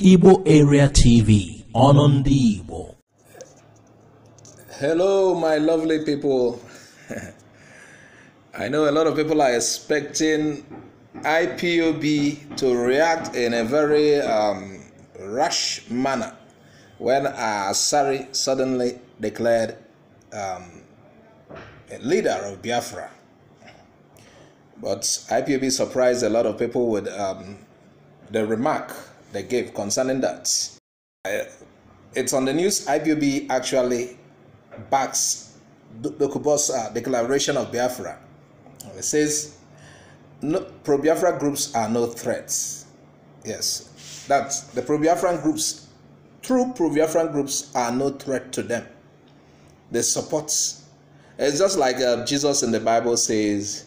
Igbo Area TV on the Igbo. Hello, my lovely people. I know a lot of people are expecting IPOB to react in a very rash manner when Asari suddenly declared a leader of Biafra. But IPOB surprised a lot of people with the remark they gave concerning that. It's on the news. IPOB actually backs Dokubo'S declaration of Biafra. It says no, pro-Biafra groups are no threats. Yes, that's the pro-Biafran groups. True pro-Biafran groups are no threat to them. They support. It's just like Jesus in the Bible says,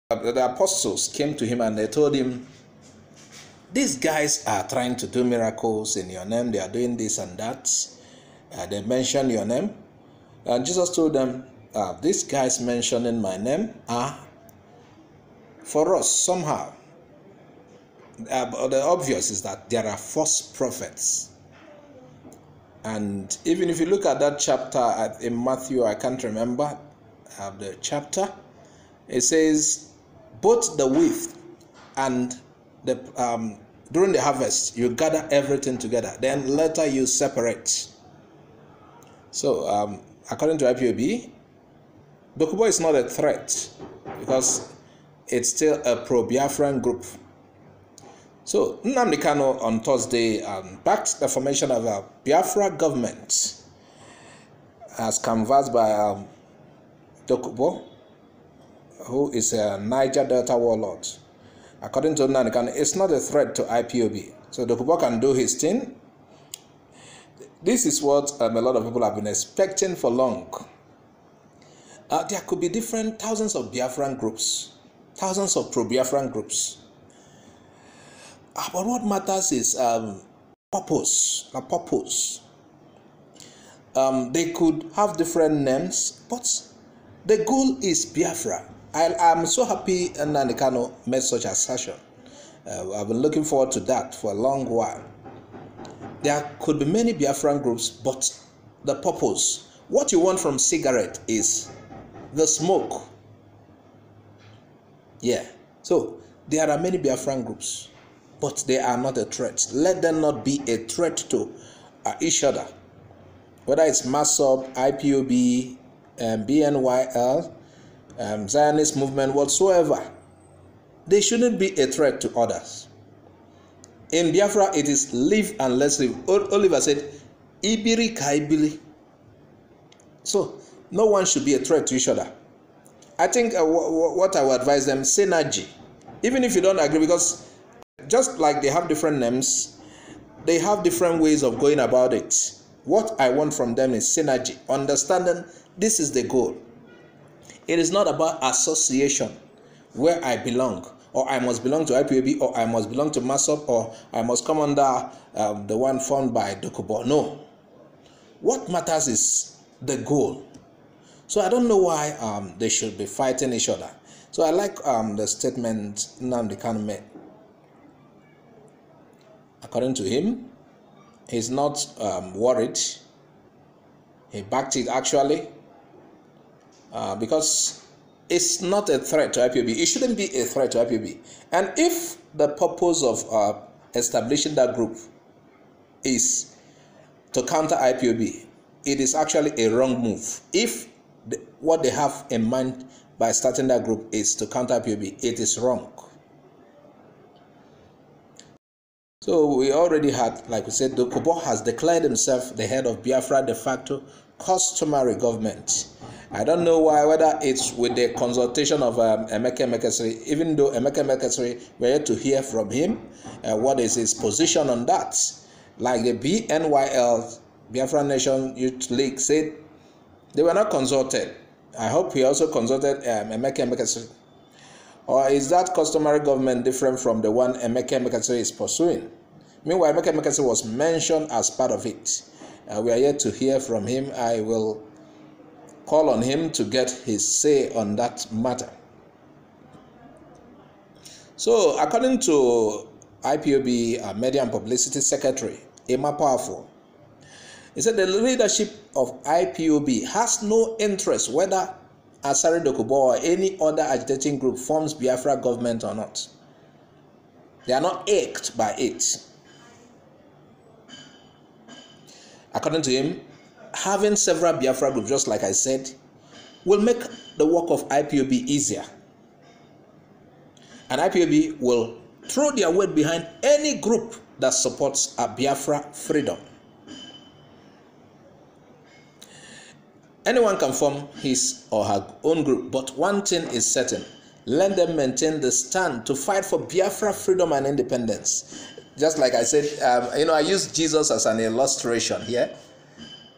the apostles came to him and they told him, these guys are trying to do miracles in your name. They are doing this and that. They mention your name. And Jesus told them, these guys mentioning my name are for us somehow. But the obvious is that there are false prophets. And even if you look at that chapter in Matthew, I can't remember the chapter, it says, both the wheat and the during the harvest, you gather everything together. Then later you separate. So, according to IPOB, Dokubo is not a threat because it's still a pro-Biafran group. So, Nnamdi Kanu on Thursday backed the formation of a Biafra government as canvassed by Dokubo, who is a Niger Delta warlord. According to Nnamdi Kanu, it's not a threat to IPOB. So Dokubo can do his thing. This is what a lot of people have been expecting for long. There could be thousands of Biafran groups, thousands of pro-Biafran groups. But what matters is purpose. The purpose. They could have different names, but the goal is Biafra. I'm so happy Nnamdi Kanu made such assertion. I've been looking forward to that for a long while. There could be many Biafran groups, but the purpose, what you want from cigarette is the smoke. Yeah. So there are many Biafran groups, but they are not a threat. Let them not be a threat to each other. Whether it's MASOB, IPOB, BNYL, Zionist movement, whatsoever, they shouldn't be a threat to others. In Biafra, it is live and let's live. Oliver said, Ibiri kaibili. So, no one should be a threat to each other. I think what I would advise them, synergy. Even if you don't agree, because just like they have different names, they have different ways of going about it. What I want from them is synergy, understanding this is the goal. It is not about association, where I belong, or I must belong to IPOB, or I must belong to MASOB, or I must come under the one formed by Dokubo. No. What matters is the goal. So I don't know why they should be fighting each other. So I like the statement Nnamdi Kanu made. According to him, he's not worried. He backed it actually. Because it's not a threat to IPOB. It shouldn't be a threat to IPOB. And if the purpose of establishing that group is to counter IPOB, it is actually a wrong move. If what they have in mind by starting that group is to counter IPOB, it is wrong. So we already had, like we said, Dokubo has declared himself the head of Biafra de facto customary government. I don't know why, whether it's with the consultation of Emeka Emekesiri, even though Emeka Emekesiri, we're yet to hear from him, what is his position on that. Like the BNYL, Biafra Nation Youth League, said they were not consulted. I hope he also consulted Emeka Emekesiri. Or is that customary government different from the one Emeka Emekesiri is pursuing? Meanwhile, Emeka Emekesiri was mentioned as part of it. We are yet to hear from him. I will call on him to get his say on that matter. So, according to IPOB Media and Publicity Secretary, Emma Powerful. He said the leadership of IPOB has no interest whether Asari, Dokubo or any other agitating group forms Biafra government or not. They are not ached by it. According to him, having several Biafra groups, just like I said, will make the work of IPOB easier. And IPOB will throw their weight behind any group that supports a Biafra freedom. Anyone can form his or her own group, but one thing is certain: let them maintain the stand to fight for Biafra freedom and independence. Just like I said, I used Jesus as an illustration here.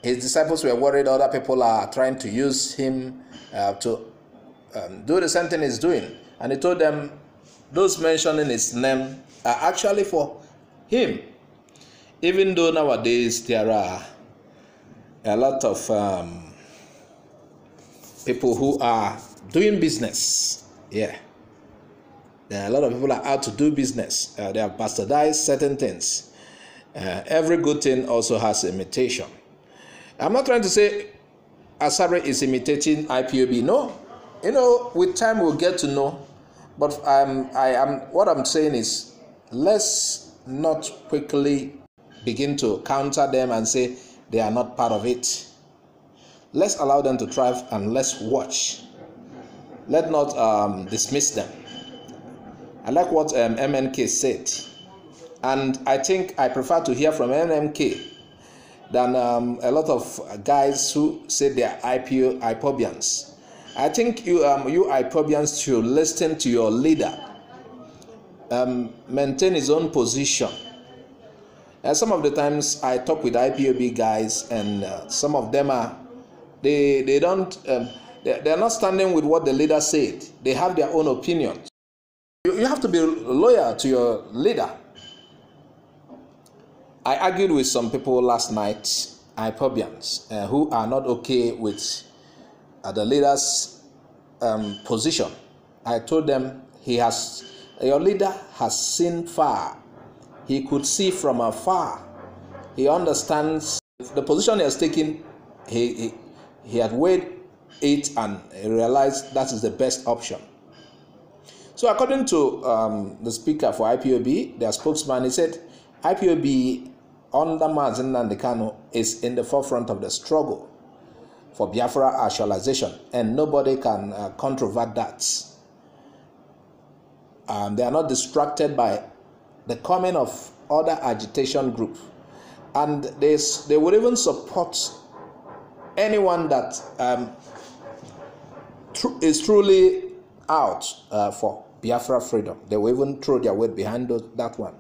His disciples were worried other people are trying to use him to do the same thing he's doing. And he told them those mentioning his name are actually for him. Even though nowadays there are a lot of people who are doing business. Yeah. There are a lot of people are out to do business. They have bastardized certain things. Every good thing also has imitation. I'm not trying to say Asari is imitating IPOB. No. With time we'll get to know. But what I'm saying is, let's not quickly begin to counter them and say they are not part of it. Let's allow them to thrive and let's watch. Let not dismiss them. I like what MNK said, and I think I prefer to hear from MNK than a lot of guys who say they are Ipob'S. I think you Ipob'S should listen to your leader, maintain his own position. And some of the times I talk with IPOB guys, and some of them are they're not standing with what the leader said. They have their own opinions. You have to be loyal to your leader. I argued with some people last night, Ipob'S, who are not okay with the leader's position. I told them your leader has seen far. He could see from afar. He understands the position he has taken. He had weighed it and realized that is the best option. So according to the speaker for IPOB, their spokesman, he said IPOB under Mazi Nnamdi Kanu is in the forefront of the struggle for Biafra actualization, and nobody can controvert that. They are not distracted by the coming of other agitation group, and they would even support anyone that is truly out for Biafra freedom. They will even throw their weight behind that one.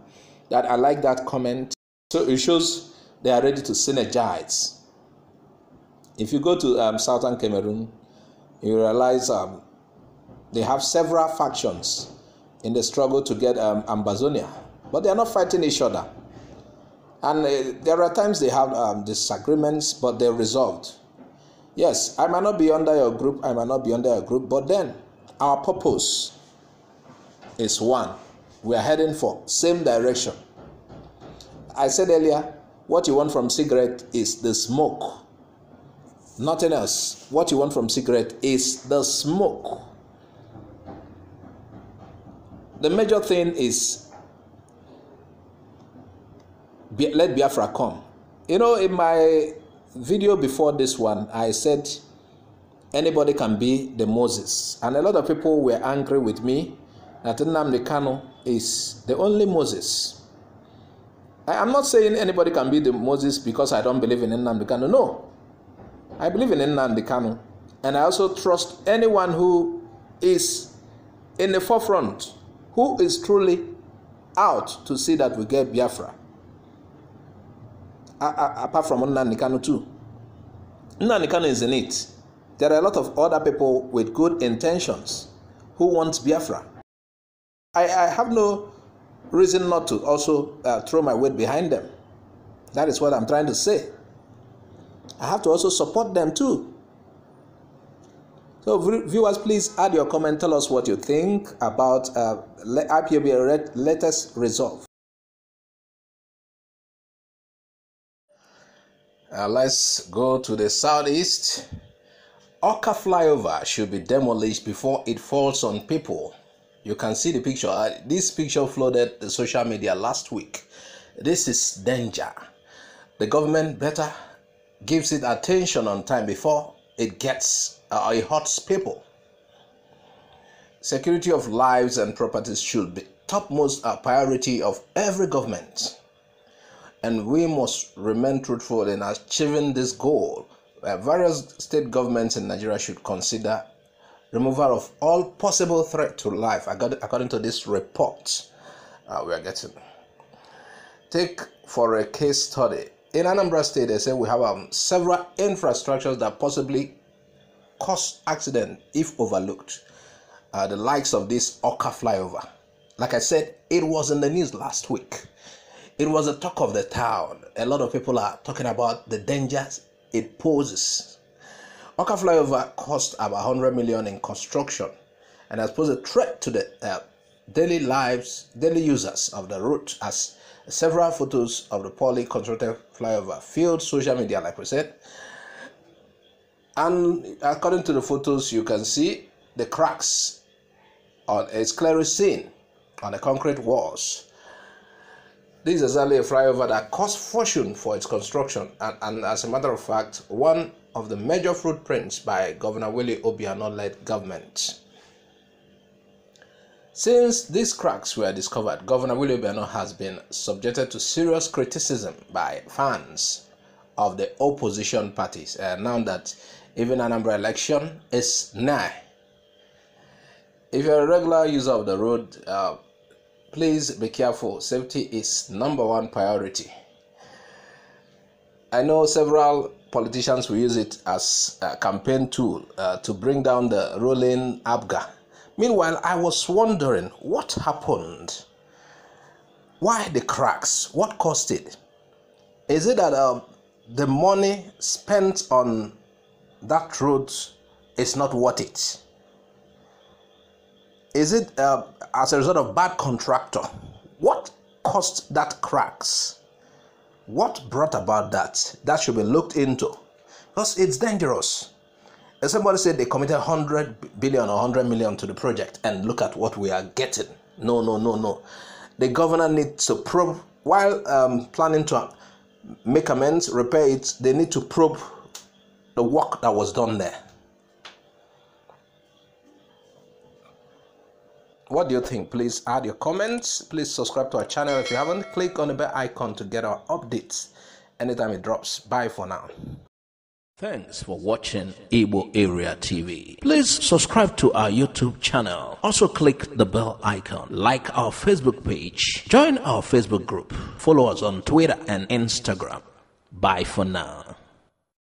That I like that comment. So it shows they are ready to synergize. If you go to southern Cameroon, you realize they have several factions in the struggle to get Ambazonia, but they are not fighting each other. And there are times they have disagreements, but they're resolved. Yes, I might not be under your group, but then our purpose is one. We are heading for same direction. I said earlier, what you want from cigarette is the smoke. Nothing else. What you want from cigarette is the smoke. The major thing is let Biafra come. In my video before this one, I said anybody can be the Moses. And a lot of people were angry with me that Nnamdi Kanu is the only Moses. I'm not saying anybody can be the Moses because I don't believe in Nnamdi Kanu. No. I believe in Nnamdi Kanu. And I also trust anyone who is in the forefront, who is truly out to see that we get Biafra. Apart from Nnamdi Kanu too. Nnamdi Kanu is in it. There are a lot of other people with good intentions who want Biafra. I have no reason not to also throw my weight behind them. That is what I'm trying to say. I have to also support them too. So viewers, please add your comment. Tell us what you think about IPOB latest resolve. Let's go to the southeast. Awka flyover should be demolished before it falls on people. You can see the picture. This picture flooded the social media last week. This is danger. The government better gives it attention on time before it hurts people. Security of lives and properties should be topmost priority of every government. And we must remain truthful in achieving this goal. Various state governments in Nigeria should consider removal of all possible threat to life, according to this report we are getting. Take for a case study. In Anambra State, they say we have several infrastructures that possibly cause accident if overlooked. The likes of this Awka flyover. Like I said, it was in the news last week. It was a talk of the town. A lot of people are talking about the dangers it poses. Awka flyover cost about 100 million in construction and has posed a threat to the daily users of the route, as several photos of the poorly constructed flyover filled social media, like we said. And according to the photos, you can see the cracks is clearly seen on the concrete walls. This is exactly a flyover that cost fortune for its construction, and as a matter of fact, one of the major footprints by Governor Obiano-led government. Since these cracks were discovered, Governor Obiano has been subjected to serious criticism by fans of the opposition parties, now that even Anambra election is nigh. If you're a regular user of the road, please be careful. Safety is number one priority. I know several politicians will use it as a campaign tool to bring down the ruling Awka. Meanwhile, I was wondering what happened. Why the cracks? What caused it? Is it that the money spent on that road is not worth it? Is it as a result of bad contractor? What caused that cracks? What brought about that? That should be looked into, because it's dangerous. As somebody said, they committed 100 billion or 100 million to the project, and look at what we are getting. No. The governor needs to probe, while planning to make amends, repair it, they need to probe the work that was done there. What do you think? Please add your comments. Please subscribe to our channel if you haven't. Click on the bell icon to get our updates anytime it drops. Bye for now. Thanks for watching Igbo Area TV. Please subscribe to our YouTube channel. Also click the bell icon. Like our Facebook page. Join our Facebook group. Follow us on Twitter and Instagram. Bye for now.